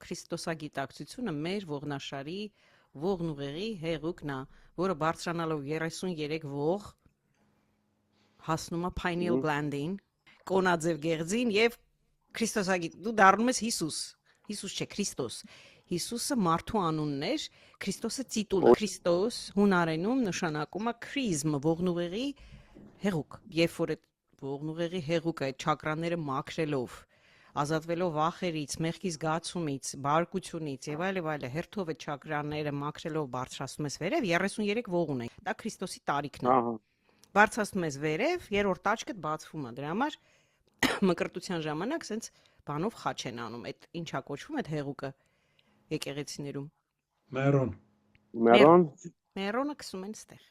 Քրիստոսագիտակցությունը մեր ողնաշարի ողնուղեղի հեղուկն է, որը բարձրանալով 33 ող հասնում է pineal gland-ին, կոնաձև գեղձին եւ դու դառնում ես Հիսուս չէ, Քրիստոս։ Հիսուսը մարդու անունն էր, Քրիստոսը տիտուլը։ Քրիստոս հունարենում նշանակում է քրիզմ, ողնուղեղի հեղուկ։ Երբ որ այդ ողնուղեղի հեղուկը այդ չակրաները մաքրելով, ազատվելով վախերից, մեղքի զգացումից, բարկությունից եւ այլ, հերթով այդ չակրաները մաքրելով բարձրացնում ես վերև, 33 ող ունենք։ Դա Քրիստոսի տարիքն է։ Բարձրացնում ես վերև, երրորդ աչքդ բացվում է։ Դրա համար մկրտության ժամանակ սենց բանով խաչ են անում։ Այդ ինչա կոչվում այդ հեղուկը եկեղեցիներում։ Մերոնը կսում են ստեղ։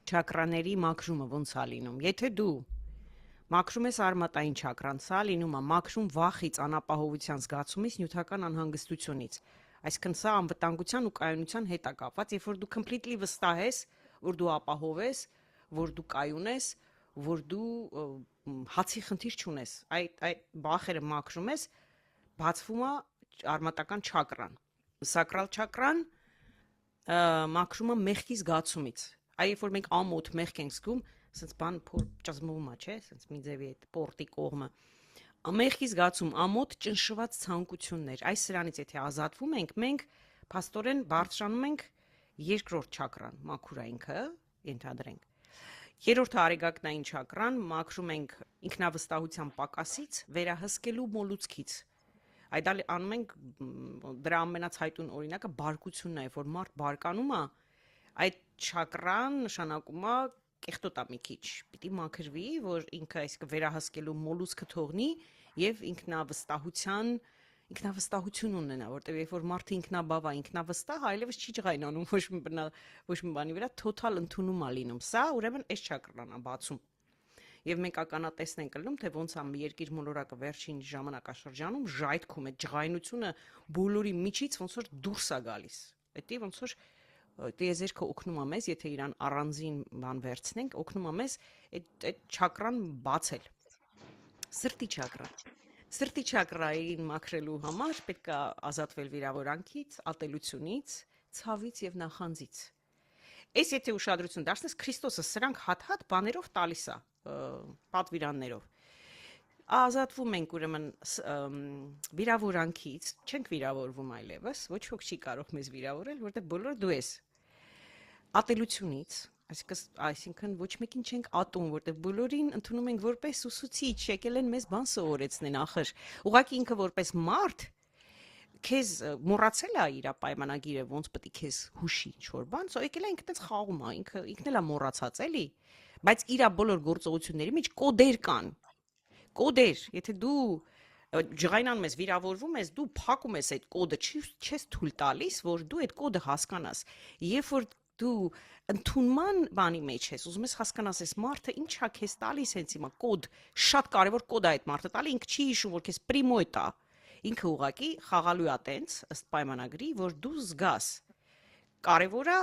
Չակրաների մաքրումը ոնց է լինում։ Եթե դու մաքրում ես արմատային չակրան, սա լինում է մաքրում վախից, անապահովության զգացումից, նյութական անհանգստությունից։ Այսինքն սա անվտանգության ու կայունության հետ է կապված, երբ որ դու completely վստահ ես, որ դու ապահով ես, որ դու կայուն ես, որ դու հացի խնդիր չունես, այդ բախերը մաքրում ես, բացվում է արմատական չակրան, սակրալ չակրան մաքրում է մեղքի զգացումից, երբ որ մենք ամոթ մեղք ենք զգում, սենց բան ճզմում է, չէ, սենց մի ձևի այդ պորտի կողմը, մեղքի զգացում, ամոթ ճնշված ցանկություններ, այս սրանից եթե ազատվում ենք, մենք փաստորեն բարձրանում ենք երկրորդ չակրան, մաքուրայինքը, ենթադրենք Երրորդը արեգակնային չակրան մաքրում ենք ինքնավստահության պակասից, վերահսկելու մոլուցքից։ Այդ անում ենք դրա ամենացայտուն օրինակը բարկությունն է, որ մարդ բարկանում է, այդ չակրան նշանակում է կեղտոտ է մի քիչ, պիտի մաքրվի, որ ինքը այսինքն վերահսկելու մոլուցքը թողնի եւ ինքնավստահություն ունենա, որտեղ երբ որ մարդը ինքնաբավ է, ինքնավստահ, այլևս չի ջղայնանում ոչ մի բանի վրա, total ընդունում է լինում։ Սա ուրեմն այս չակրան է բացում։ Եվ մենք ականատեսն ենք ելնում, թե ոնց է երկիր մոլորակը վերջին ժամանակաշրջանում ժայթքում է ջղայնությունը բոլորի միջից ոնց որ դուրս է գալիս։ Դա ոնց որ տիեզերքը օգնում է մեզ, եթե իրան առանձին բան վերցնենք, օգնում է մեզ այդ չակրան բացել։ Սրտի չակրան։ Սրտի չակրային մաքրելու համար պետք է ազատվել վիրավորանքից, ատելությունից, ցավից եւ նախանձից։ Այս եթե ուշադրություն դարձնես, Քրիստոսը սրանք հատ-հատ բաներով տալիս է, պատվիրաններով։ Ազատվում ենք ուրեմն վիրավորանքից, չենք վիրավորվում այլևս, ոչ ոք չի կարող մեզ վիրավորել, որտեղ բոլորը դու ես։ Ատելությունից, այսինքն ոչ մեկին չենք ատում, որտեղ բոլորին ընդունում ենք որպես ուսուցիչ, եկել են մեզ բան սովորեցնեն, ախր։ Ուղղակի ինքը որպես մարդ քեզ մոռացել է իր պայմանագիրը, ոնց պետք է քեզ հուշի ինչ-որ բան, սա եկել է ինքը տես խաղում է, ինքն էլ է մոռացած, էլի, բայց իր բոլոր գործողությունների մեջ կոդեր կան։ Կոդեր, եթե դու ջղայնանում ես, վիրավորվում ես, դու փակում ես այդ կոդը, չես թույլ տալիս, որ դու այդ կոդը հասկանաս։ Երբ որ դու ընդունման բանի մեջ ես, ուզում ես հասկանաս, այս մարդը ինչա քեզ տալիս հենց հիմա կոդ, շատ կարևոր կոդ է այդ մարդը տալի, ինքը չի հիշում, որ քեզ պրիմո է տա։ Ինքը ուղղակի խաղալու է տենց, ըստ պայմանագրի, որ դու զգաս։ Կարևորը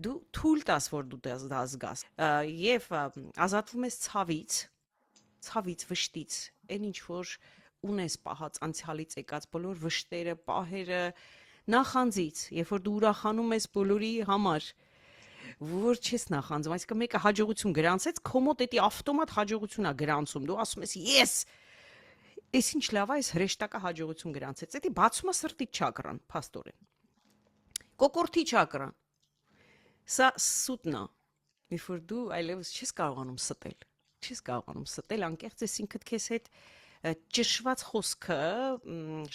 դու թույլ տաս, որ դու դա զգաս։ Եվ ազատվում ես ցավից, վշտից, այն ինչ որ ունես պահած անցյալից եկած բոլոր վշտերը, պահերը, նախանձից, երբ որ դու ուրախանում ես բոլորի համար, որ չես նախանձում, այսինքն մեկը հաջողություն գրանցեց, քո մոտ էդի ավտոմատ հաջողություն է գրանցում, դու ասում ես yes, այս ինչ լավ է, այս հրեշտակը հաջողություն գրանցեց, դա բացում է սրտի չակրան, փաստորեն։ Կոկորտի չակրան, սա սուտնա, երբ որ դու այլևս չես կարողանում ստել, անկեղծ ես ինքդ քեզ հետ ճշված խոսքը,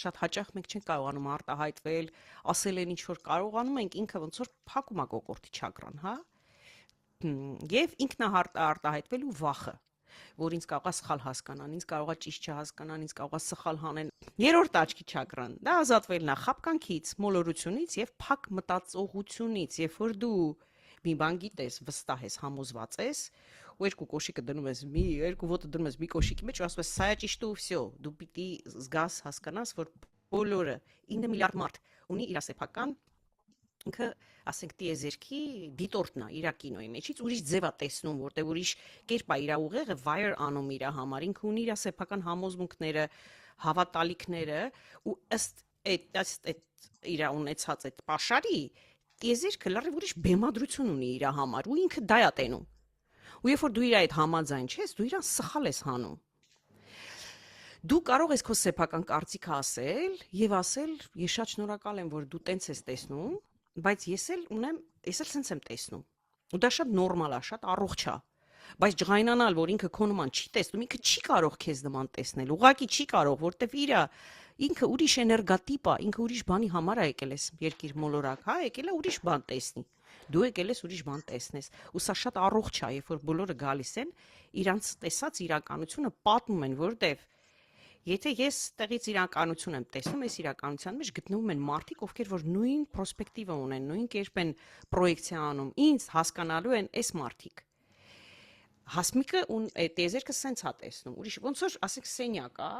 շատ հաճախ մենք չենք կարողանում արտահայտվել, ասել են ինչ որ կարողանում ենք, ինքը ոնց որ փակում է կոկորտի չակրան, հա։ Եվ ինքնարտահայտվելու վախը, որ ինձ կարող է սխալ հասկանան, ինձ կարող է ճիշտ չհասկանան, ինձ կարող է սխալ հանեն։ Երրորդ աչքի չակրան, դա ազատվելն է խաբկանքից, մոլորությունից եւ փակ մտածողությունից, երբ որ դու մի բան գիտես, վստահ ես, համոզված ես, ու երկու կոշիկը դնում ես երկու ոտը դնում ես մի կոշիկի մեջ ու ասում ես սա է ճիշտը ու վсё, դու պիտի զգաս, հասկանաս, որ բոլորը 9 միլիարդ մարդ ունի իր սեփական ինքը, ասենք, տիեզերքի դիտորդն է իր կինոյի մեջից, ուրիշ ձև է տեսնում, որտեղ ուրիշ կերպ է իր ուղեղը wire անում իր համար, ինքը ունի իր սեփական համոզմունքները, հավատալիքները ու ըստ այդ իր ունեցած այդ pašարի տիեզերքը լրիվ ուրիշ բեմադրություն ունի իր համար ու ինքը դա է տենում։ Ու երբ որ դու իր այդ համաձայն չես, դու իրան սխալ ես հանում։ Դու կարող ես քո սեփական կարծիքը ասել եւ ասել, ես շատ շնորհակալ եմ, որ դու տենց ես տեսնում, բայց ես էլ սենց եմ տեսնում։ Ու դա շատ նորմալ է, շատ առողջ է։ Բայց ջղայնանալ, որ ինքը քո նման չի տեսնում, ինքը չի կարող քեզ նման տեսնել։ Ուղղակի չի կարող, որտեվ ինքը ուրիշ էներգատիպ է, ինքը ուրիշ բանի համար է եկել ես երկիր մոլորակ, հա, եկել է ուրիշ բան տեսնի։ Դու եկել ես ուրիշ բան տեսնես։ Ու սա շատ առողջ է, երբ որ բոլորը գալիս են, իրանց տեսած իրականությունը պատմում են, որտեվ եթե ես տեղից իրականություն եմ տեսնում, այս իրականության մեջ գտնվում են մարդիկ, ովքեր որ նույն պրոսպեկտիվը ունեն, նույն կերպ են պրոյեկցիա անում, ինձ հասկանալու են այս մարդիկ։ Հասմիկը ու տիեզերքը սենց է տեսնում, ուրիշ ոնց որ ասենք սենյակ է,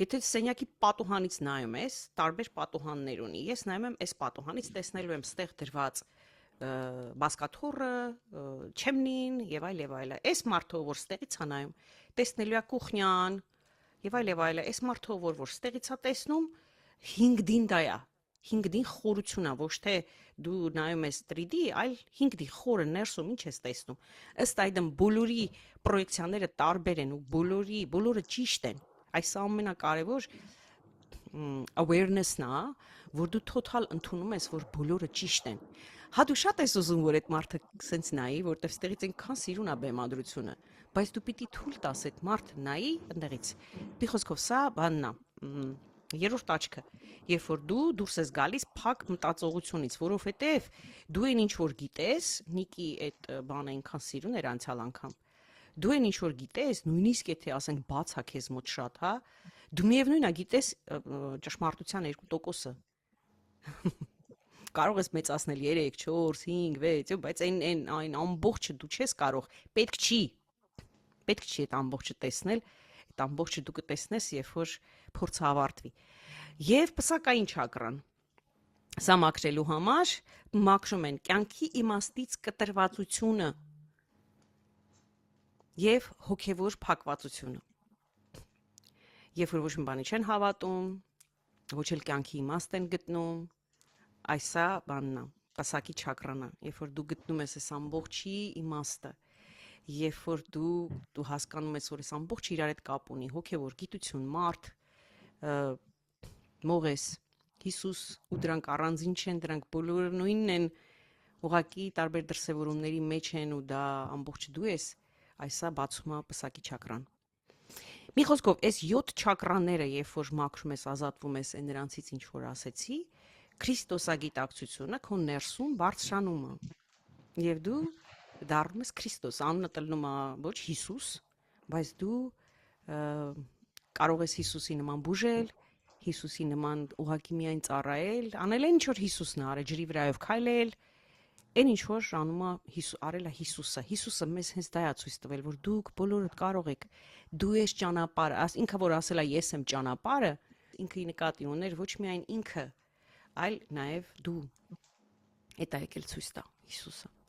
եթե սենյակի պատուհանից նայում ես, տարբեր պատուհաններ ունի, ես նայում եմ այս պատուհանից, տեսնելու եմ ստեղ դրված բասկաթոռը, չեմնին եւ այլ։ Այս մարդը որ ստեղից է նայում, տեսնելու է կուխնյան եւ այլ։ Այս մարդը որ ստեղից է տեսնում, 5D-ն դա է։ 5D խորություն է, ոչ թե դու նայում ես 3D, այլ 5D խորը ներսում ինչ ես տեսնում։ Ըստ այդմ բոլորի պրոյեկցիաները տարբեր են ու բոլորը ճիշտ են։ Այս ամենակարևոր awareness-ն է, որ դու total ընդունում ես, որ բոլորը ճիշտ են։ Հա դու շատ ես ուզում, որ այդ մարդը սենց նայի, որտեվ ստեղից այնքան սիրուն է բեմադրությունը, բայց դու պիտի թույլ տաս այդ մարդը նայի ընդեղից։ Մի խոսքով սա բանն է, երրորդ աչքը, երբ որ դու դուրս ես գալիս փակ մտածողությունից, որովհետև դու այն ինչ որ գիտես, Նիկի այդ բանը այնքան սիրուն էր անցյալ անգամ։ Դու այն ինչ որ գիտես, նույնիսկ եթե ասենք բաց է քեզ մոտ շատ, հա, դու միևնույնն է գիտես ճշմարտության 2%-ը։ Կարող ես մեծացնել 3, 4, 5, 6, բայց այն ամբողջը դու չես կարող, պետք չի այդ ամբողջը տեսնել, այդ ամբողջը դու կտեսնես, երբ որ փորձը ավարտվի։ Եվ պսակային չակրան։ Սա մաքրելու համար մաքրում են կյանքի իմաստից կտրվածությունը եւ հոգեվոր փակվածությունը։ Երբ որ ոչ մի բանի չեն հավատում, ոչ էլ կյանքի իմաստ են գտնում, այսա բանն է, պսակի չակրան է, երբ որ դու գտնում ես այս ամբողջի իմաստը, երբ որ դու հասկանում ես, որ այս ամբողջը իրար հետ կապ ունի, հոգեվոր գիտություն, մարդ, մողես, Հիսուս ու դրանք առանձին չեն, դրանք բոլորը նույնն են, ուղղակի տարբեր դրսևորումների մեջ են ու դա ամբողջ դու ես, այսա բացում է պսակի չակրան։ Մի խոսքով, այս 7 չակրաները, երբ որ մաքրում ես, ազատվում ես նրանցից ինչ որ ասեցի, Քրիստոսագիտակցությունը քո ներսում բարձրանում է։ Եվ դու դառնում ես Քրիստոս, անունը տլնում է ոչ Հիսուս, բայց դու կարող ես Հիսուսի նման բուժել, Հիսուսի նման ուղղակի միայն ծառայել, անել ինչ որ Հիսուսն է արել, ջրի վրայով քայլել, այն ինչ որ անում է արել է Հիսուսը։ Հիսուսը մեզ հենց դա է ցույց տվել, որ դուք բոլորդ կարող եք, դու ես ճանապարհը, ինքը որ ասել է ես եմ ճանապարհը, ինքը նկատի ուներ ոչ միայն ինքը, այլ նաև դու։ Էդ է եկել ցույց տա Հիսուսը։